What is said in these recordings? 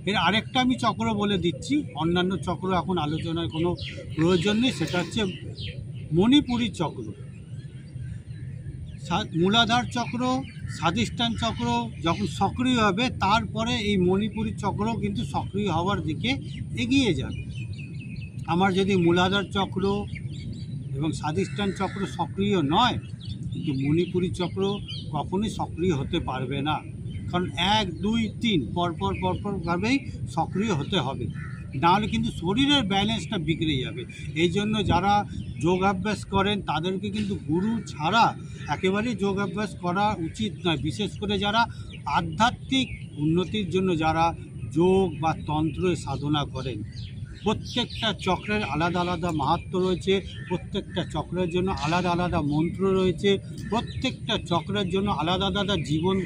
এর আরেকটা আমি চক্র বলে দিচ্ছি, অন্যান্য চক্র এখন আলোচনার কোনো প্রয়োজন নেই, সেটা হচ্ছে মণিপুরী চক্র। মূলাধার চক্র, স্বাধিষ্ঠান চক্র যখন সক্রিয় হবে, তারপরে এই মণিপুরী চক্র কিন্তু সক্রিয় হওয়ার দিকে এগিয়ে যাবে। আমার যদি মূলাধার চক্র এবং স্বাধিষ্ঠান চক্র সক্রিয় নয়, কিন্তু মণিপুরী চক্র কখনোই সক্রিয় হতে পারবে না, কারণ 1, 2, 3 পরপরভাবেই সক্রিয় হতে হবে, নাহলে কিন্তু শরীরের ব্যালেন্সটা বিগড়ে যাবে। এই জন্য যারা যোগাভ্যাস করেন তাদেরকে কিন্তু গুরু ছাড়া একেবারেই যোগাভ্যাস করা উচিত নয়। বিশেষ করে যারা আধ্যাত্মিক উন্নতির জন্য যারা যোগ বা তন্ত্র সাধনা করেন, প্রত্যেকটা চক্রের আলাদা আলাদা মাহাত্ম্য রয়েছে, প্রত্যেকটা চক্রের জন্য আলাদা আলাদা মন্ত্র রয়েছে, প্রত্যেকটা চক্রের জন্য আলাদা আলাদা জীবন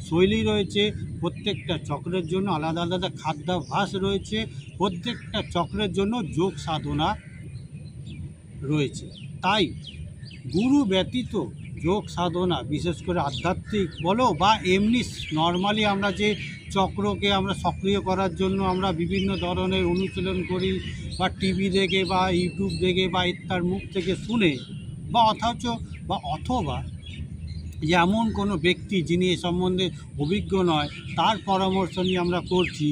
শৈলী রয়েছে, প্রত্যেকটা চক্রের জন্য আলাদা আলাদা খাদ্যাভ্যাস রয়েছে, প্রত্যেকটা চক্রের জন্য যোগ সাধনা রয়েছে। তাই গুরু ব্যতীত যোগ সাধনা, বিশেষ করে আধ্যাত্মিক বলো বা এমনি নর্মালি আমরা যে চক্রকে আমরা সক্রিয় করার জন্য আমরা বিভিন্ন ধরনের অনুশীলন করি, বা টিভি দেখে বা ইউটিউব দেখে বা তার মুখ থেকে শুনে, বা অথবা যে এমন কোনো ব্যক্তি যিনি এ সম্বন্ধে অভিজ্ঞ নয় তার পরামর্শ নিয়ে আমরা করছি,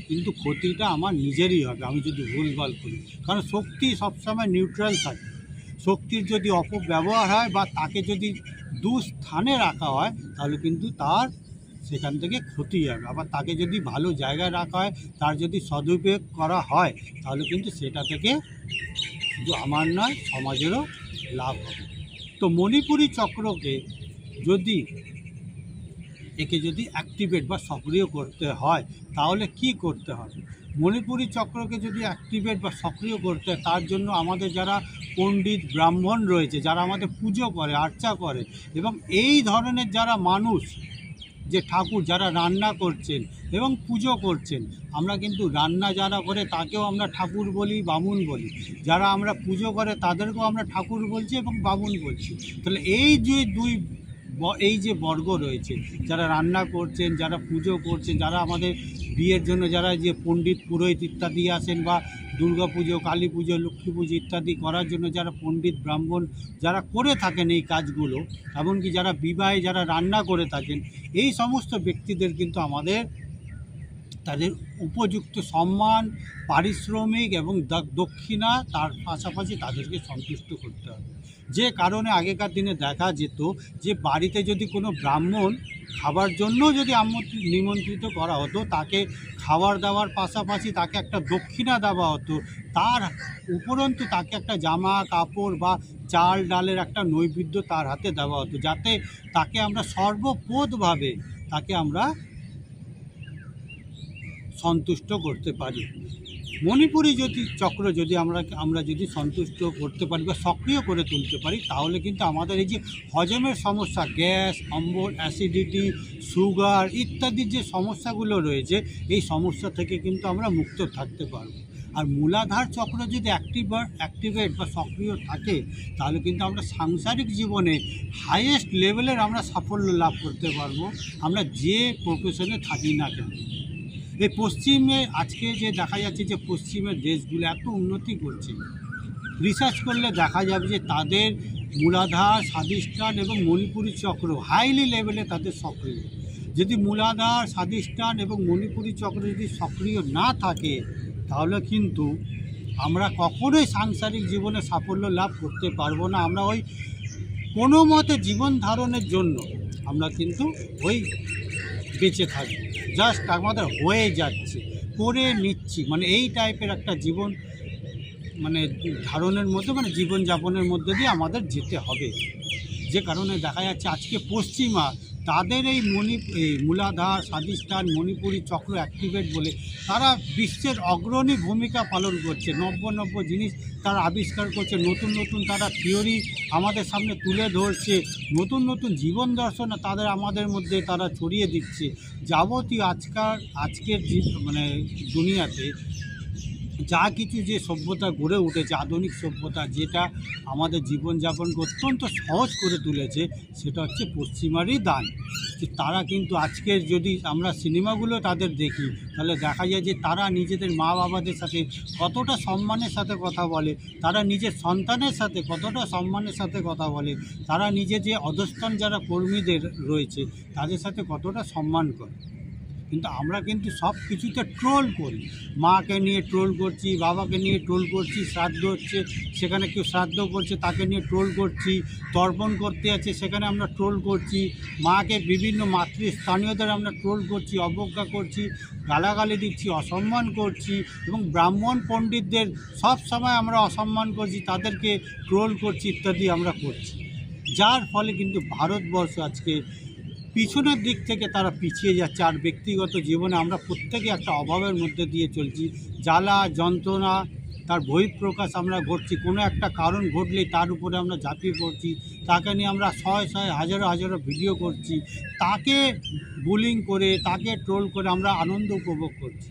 কিন্তু ক্ষতিটা আমার নিজেরই হবে আমি যদি ভুলভাল করি। কারণ শক্তি সবসময় নিউট্রাল থাকে। শক্তির যদি অপব্যবহার হয় বা তাকে যদি দুস্থানে রাখা হয়, তাহলে কিন্তু তার সেখান থেকে ক্ষতি হবে। আবার তাকে যদি ভালো জায়গায় রাখা হয়, তার যদি সদুপয়োগ করা হয়, তাহলে কিন্তু সেটা থেকে শুধু আমার নয়, সমাজেরও লাভ হবে। তো মণিপুরী চক্রকে যদি অ্যাক্টিভেট বা সক্রিয় করতে হয়, তাহলে কি করতে হবে? মণিপুরী চক্রকে যদি অ্যাক্টিভেট বা সক্রিয় করতে হয়, তার জন্য আমাদের যারা পণ্ডিত ব্রাহ্মণ রয়েছে, যারা আমাদের পুজো করে, আর্চা করে, এবং এই ধরনের যারা মানুষ, যে ঠাকুর যারা রান্না করছেন এবং পুজো করছেন, আমরা কিন্তু রান্না যারা করে তাকেও আমরা ঠাকুর বলি, বামুন বলি, যারা আমরা পুজো করে তাদেরকেও আমরা ঠাকুর বলছি এবং বামুন বলছি। তাহলে এই যে বর্গ রয়েছে, যারা রান্না করছেন, যারা পুজো করছেন, যারা আমাদের বিয়ের জন্য যারা যে পণ্ডিত পুরোহিত ইত্যাদি আসেন, বা দুর্গা পুজো, কালী পুজো, লক্ষ্মী পুজো ইত্যাদি করার জন্য যারা পণ্ডিত ব্রাহ্মণ যারা করে থাকেন এই কাজগুলো, এমনকি যারা বিবাহে যারা রান্না করে থাকেন, এই সমস্ত ব্যক্তিদের কিন্তু আমাদের তাদের উপযুক্ত সম্মান, পারিশ্রমিক এবং দক্ষিণা, তার পাশাপাশি তাদেরকে সন্তুষ্ট করতে হবে। যে কারণে আগেকার দিনে দেখা যেত যে বাড়িতে যদি কোনো ব্রাহ্মণ খাবার জন্য যদি নিমন্ত্রিত করা হতো, তাকে খাবার দেওয়ার পাশাপাশি তাকে একটা দক্ষিণা দেওয়া হতো, তার উপরন্তু তাকে একটা জামা কাপড় বা চাল ডালের একটা নৈবেদ্য তার হাতে দেওয়া হতো, যাতে তাকে আমরা সর্বপোতভাবে তাকে আমরা সন্তুষ্ট করতে পারি। মণিপুরী চক্র যদি আমরা যদি সন্তুষ্ট করতে পারি বা সক্রিয় করে তুলতে পারি, তাহলে কিন্তু আমাদের এই যে হজমের সমস্যা, গ্যাস, অম্বল, অ্যাসিডিটি, সুগার ইত্যাদি যে সমস্যাগুলো রয়েছে, এই সমস্যা থেকে কিন্তু আমরা মুক্ত থাকতে পারব। আর মূলাধার চক্র যদি অ্যাক্টিভেট বা সক্রিয় থাকে, তাহলে কিন্তু আমরা সাংসারিক জীবনে হাইয়েস্ট লেভেলের আমরা সাফল্য লাভ করতে পারবো, আমরা যে প্রফেশনে থাকি না কেন। এই পশ্চিমে আজকে যে দেখা যাচ্ছে যে পশ্চিমের দেশগুলো এত উন্নতি করছে, রিসার্চ করলে দেখা যাবে যে তাদের মূলাধার, স্বাধিষ্ঠান এবং মণিপুরী চক্র হাইলি লেভেলে তাদের সক্রিয়। যদি মূলাধার, স্বাধিষ্ঠান এবং মণিপুরী চক্র যদি সক্রিয় না থাকে, তাহলে কিন্তু আমরা কখনোই সাংসারিক জীবনে সাফল্য লাভ করতে পারবো না। আমরা ওই কোনো মতে জীবন ধারণের জন্য আমরা কিন্তু ওই বেঁচে থাকি, জাস্ট আমাদের হয়ে যাচ্ছে, করে নিচ্ছি, মানে এই টাইপের একটা জীবন ধারণের মধ্যে, জীবনযাপনের মধ্যে দিয়ে আমাদের যেতে হবে। যে কারণে দেখা যাচ্ছে আজকে পশ্চিমা তাদের এই মূলাধার, স্বাধিষ্ঠান, মণিপুরী চক্র অ্যাক্টিভেট বলে তারা বিশ্বের অগ্রণী ভূমিকা পালন করছে। নব্য জিনিস তারা আবিষ্কার করছে, নতুন তারা থিওরি আমাদের সামনে তুলে ধরছে, নতুন জীবন দর্শন আমাদের মধ্যে তারা ছড়িয়ে দিচ্ছে। যাবতীয় আজকের দুনিয়াতে যা কিছু যে সভ্যতা গড়ে উঠেছে, আধুনিক সভ্যতা, যেটা আমাদের জীবনযাপনকে অত্যন্ত সহজ করে তুলেছে, সেটা হচ্ছে পশ্চিমারই দান। যে তারা কিন্তু আজকের যদি আমরা সিনেমাগুলো তাদের দেখি, তাহলে দেখা যায় যে তারা নিজেদের মা বাবাদের সাথে কতটা সম্মানের সাথে কথা বলে, তারা নিজের সন্তানের সাথে কতটা সম্মানের সাথে কথা বলে, তারা নিজের যে অধস্তন যারা কর্মীদের রয়েছে তাদের সাথে কতটা সম্মান করে। কিন্তু আমরা কিন্তু সব কিছুতে ট্রোল করি, মাকে নিয়ে ট্রোল করছি, বাবাকে নিয়ে ট্রোল করছি, শ্রাদ্ধ হচ্ছে সেখানে কেউ শ্রাদ্ধ করছে তাকে নিয়ে ট্রোল করছি, তর্পণ করতে আছে সেখানে আমরা ট্রোল করছি, মাকে বিভিন্ন মাতৃস্থানীয়দের আমরা ট্রোল করছি, অবজ্ঞা করছি, গালাগালি দিচ্ছি, অসম্মান করছি, এবং ব্রাহ্মণ পণ্ডিতদের সব সময় আমরা অসম্মান করছি, তাদেরকে ট্রোল করছি ইত্যাদি আমরা করছি। যার ফলে কিন্তু ভারতবর্ষ আজকে পিছনের দিক থেকে তারা পিছিয়ে যাচ্ছে। আর ব্যক্তিগত জীবনে আমরা প্রত্যেকে একটা অভাবের মধ্যে দিয়ে চলছি, জ্বালা যন্ত্রণা তার বহিঃপ্রকাশ আমরা ঘটছি। কোনো একটা কারণ ঘটলেই তার উপরে আমরা ঝাঁপিয়ে পড়ছি, তাকে নিয়ে আমরা শয়ে শয়ে হাজারো হাজারো ভিডিও করছি, তাকে বুলিং করে তাকে ট্রোল করে আমরা আনন্দ উপভোগ করছি।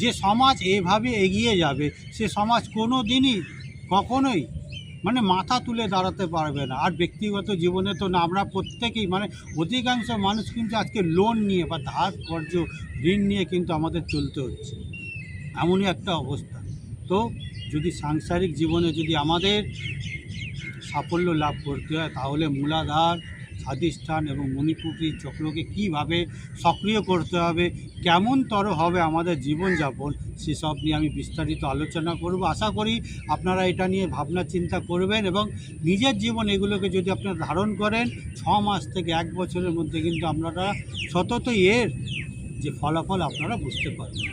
যে সমাজ এভাবে এগিয়ে যাবে সে সমাজ কোনো দিনই কখনোই মাথা তুলে দাঁড়াতে পারবে না। আর ব্যক্তিগত জীবনে তো না, আমরা প্রত্যেকেই অধিকাংশ মানুষ কিন্তু আজকে লোন নিয়ে বা ধার কর্জ ঋণ নিয়ে কিন্তু আমাদের চলতে হচ্ছে, এমনই একটা অবস্থা। তো যদি সাংসারিক জীবনে যদি আমাদের সাফল্য লাভ করতে হয়, তাহলে মূলাধার, স্বাধিষ্ঠান এবং মণিপুরী চক্রকে কীভাবে সক্রিয় করতে হবে, কেমনতর হবে আমাদের জীবনযাপন, সেসব নিয়ে আমি বিস্তারিত আলোচনা করব। আশা করি আপনারা এটা নিয়ে ভাবনা চিন্তা করবেন এবং নিজের জীবন এগুলোকে যদি আপনারা ধারণ করেন, 6 মাস থেকে 1 বছরের মধ্যে কিন্তু আপনারা সততই এর যে ফলাফল আপনারা বুঝতে পারবেন।